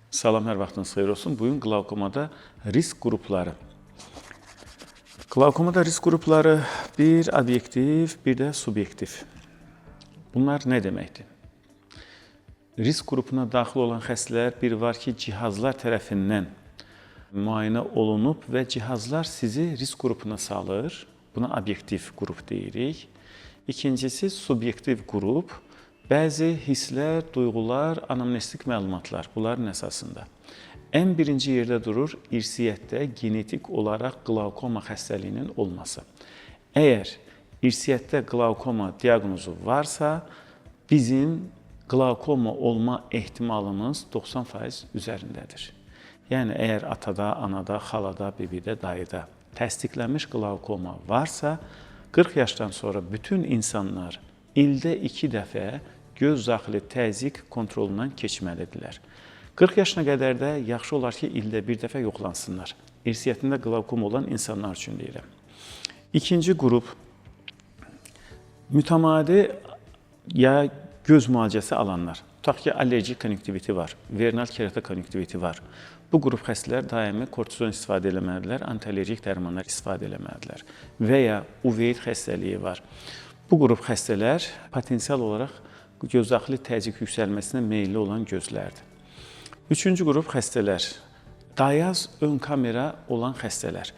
Salam, hər vaxtınız xeyir olsun. Bugün qlaukomada risk qrupları. Qlaukomada risk qrupları bir obyektiv, bir də subyektiv. Bunlar nə deməkdir? Risk qrupuna daxil olan xəstələr bir var ki, cihazlar tərəfindən müayinə olunub və cihazlar sizi risk qrupuna salır. Buna obyektiv qrup deyirik. İkincisi, subyektiv qrup. Bəzi hisslər, duyğular, anamnestik məlumatlar bunların əsasında. Ən birinci yerdə durur irsiyyətdə genetik olaraq qlaukoma xəstəliyinin olması. Əgər irsiyyətdə qlaukoma diaqnozu varsa, bizim qlaukoma olma ehtimalımız 90% üzərindədir. Yəni, əgər atada, anada, xalada, bebidə, dayıda təsdiqlənmiş qlaukoma varsa, 40 yaşdan sonra bütün insanlar ildə 2 dəfə göz daxili təzyiq kontrolundan keçməlidirlər. 40 yaşına qədər də yaxşı olar ki, ildə bir dəfə yoxlansınlar. İrsiyyətində qlaukom olan insanlar üçün deyirəm. İkinci qrup, mütəmadi ya göz müalicəsi alanlar. Tutaq ki, allergik konjunktiviti var, vernal keratokonjunktiviti var. Bu qrup xəstələr daimi kortizon istifadə eləməlidirlər, antiallergik dərmanlar istifadə eləməlidirlər. Və ya uveit xəstəliyi var. Bu qrup xəstələr potensial olaraq göz daxili təzyiq yüksəlməsinə meyilli olan gözlərdir. Üçüncü qrup xəstələr, dayaz ön kamera olan xəstələr.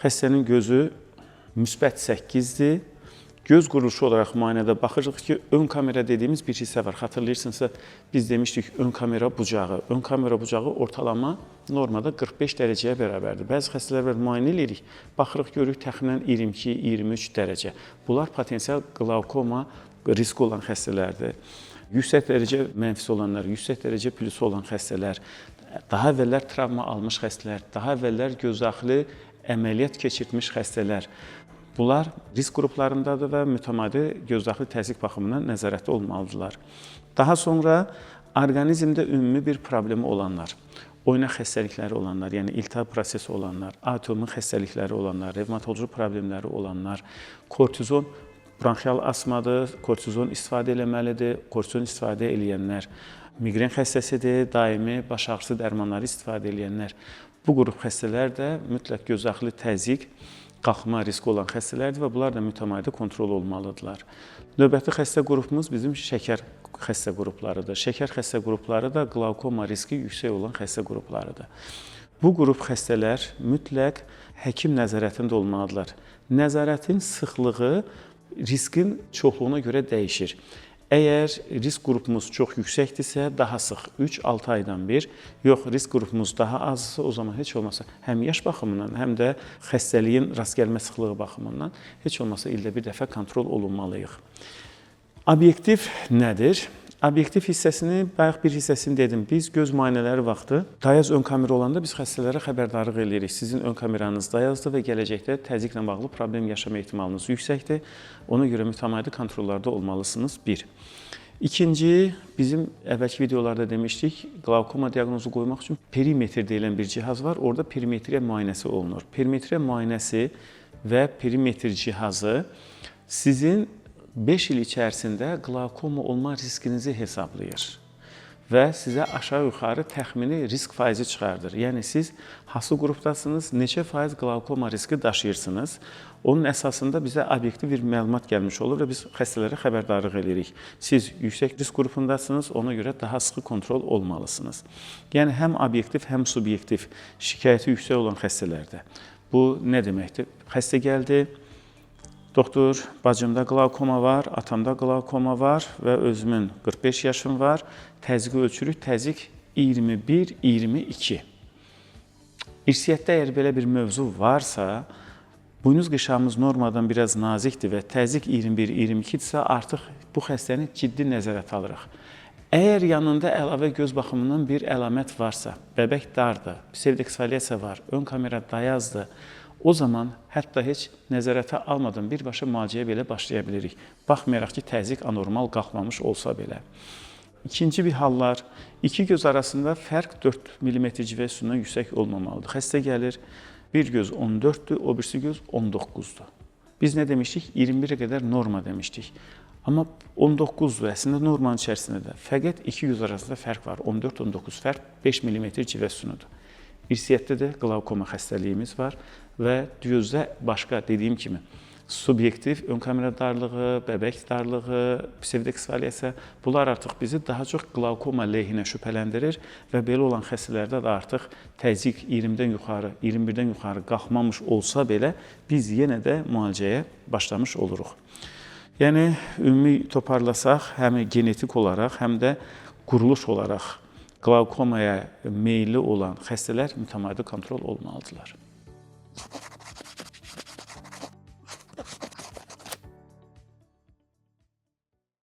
Xəstənin gözü müsbət 8-dir. Göz quruluşu olaraq müayinədə baxırıq ki, ön kamera dediyimiz bir hissə var. Xatırlayırsınızsa, biz demişdik ön kamera bucağı. Ön kamera bucağı ortalama normada 45 dərəcəyə bərabərdir. Bəzi xəstələr var, müayinə edirik, baxırıq, görürük təxminən 22-23 dərəcə. Bunlar potensial qlaukoma riski olan xəstələrdir. Yüksək dərəcə mənfisi olanlar, yüksək dərəcə plusu olan xəstələr, daha əvvəllər travma almış xəstələr, daha əvvəllər göz daxili əməliyyat keçirtmiş xəstələr. Bunlar risk qruplarındadır və mütəmadi göz daxili təzyiq baxımından nəzarətdə olmalıdırlar. Daha sonra orqanizmdə ümumi bir problemi olanlar, oynaq xəstəlikləri olanlar, yəni iltihab prosesi olanlar, autoimmun xəstəlikləri olanlar, revmatoloji problemləri olanlar, kortizon bronxial asmadır, kortizon istifadə eləməlidir, kortizon istifadə eləyənlər, miqren xəstəsidir, daimi baş ağrısı dərmanları istifadə eləyənlər. Bu qrup xəstələr də mütləq göz daxili təzyiq qalxma riski olan xəstələrdir və bunlar da mütəmadi kontrol olmalıdırlar. Növbəti xəstə qrupumuz bizim şəkər xəstə qruplarıdır. Şəkər xəstə qrupları da qlaukoma riski yüksək olan xəstə qruplarıdır. Bu qrup xəstələr mütləq həkim nəzarətində olmalıdırlar. Nəzarətin sıxlığı riskin çoxluğuna görə dəyişir. Əgər risk qrupumuz çox yüksəkdirsə, daha sıx 3-6 aydan bir, yox, risk qrupumuz daha azsa, o zaman heç olmasa həm yaş baxımından, həm də xəstəliyin rast gəlmə sıxlığı baxımından heç olmasa ildə bir dəfə kontrol olunmalıyıq. Obyektiv nədir? Obyektiv hissəsini, bayaq bir hissəsini dedim. Biz göz müayinələri vaxtı dayaz ön kamera olanda biz xəstələrə xəbərdarlıq edirik. Sizin ön kameranız dayazdır və gələcəkdə təzyiqlə bağlı problem yaşama ehtimalınız yüksəkdir. Ona görə mütəmadi kontrollarda olmalısınız. Bir. İkinci, bizim əvvəlki videolarda demişdik, qlaukoma diaqnozu qoymaq üçün perimetr deyilən bir cihaz var. Orada perimetriya müayinəsi olunur. Perimetriya müayinəsi və perimetr cihazı sizin 5 il içərisində qlaukoma olma riskinizi hesablayır və sizə aşağı-yuxarı təxmini risk faizi çıxardır. Yəni, siz hansı qrupdasınız, neçə faiz qlaukoma riski daşıyırsınız. Onun əsasında bizə obyektiv bir məlumat gəlmiş olur və biz xəstələrə xəbərdarlıq edirik. Siz yüksək risk qrupundasınız, ona görə daha sıxı kontrol olmalısınız. Yəni, həm obyektiv, həm subyektiv şikayəti yüksək olan xəstələrdə. Bu nə deməkdir? Xəstə gəldi. Doktor, bacımda qlaukoma var, atamda qlaukoma var və özümün 45 yaşım var. Təzyiqi ölçürük, təzyiq 21-22. İrsiyyətdə əgər belə bir mövzu varsa, buynuz qışağımız normadan biraz nazikdir və təzyiq 21-22-dirsə, artıq bu xəstəni ciddi nəzarət alırıq. Əgər yanında əlavə göz baxımından bir əlamət varsa, bəbək dardır, psevdoeksfoliasiya var, ön kamera dayazdır, o zaman hətta heç nəzarətə almadan birbaşa müalicəyə belə başlaya bilirik. Baxmayaraq ki, təzyiq anormal qalxmamış olsa belə. İkinci bir hallar, iki göz arasında fərq 4 mm civə üstündən yüksək olmamalıdır. Xəstə gəlir, bir göz 14-dür, o birisi göz 19-dur. Biz nə demişdik? 21-ə qədər norma demişdik. Amma 19 və əslində normanın içərisində də fəqət 2 göz arasında fərq var. 14-19 fərq 5 mm civə sünudur. İrsiyyətdə də qlavkoma xəstəliyimiz var və gözdə başqa dediyim kimi subyektiv ön kamera darlığı, bəbək darlığı, psevdoksfaliyasiya bunlar artıq bizi daha çox qlavkoma əleyhinə şübhələndirir və belə olan xəstələrdə də artıq təzyiq 20-dən yuxarı, 21-dən yuxarı qalxmamış olsa belə biz yenə də müalicəyə başlamış oluruq. Yəni ümumi toparlasaq, həm genetik olaraq, həm də quruluş olaraq qlavkomaya meyilli olan xəstələr mütəmadi kontrol olmalıdırlar.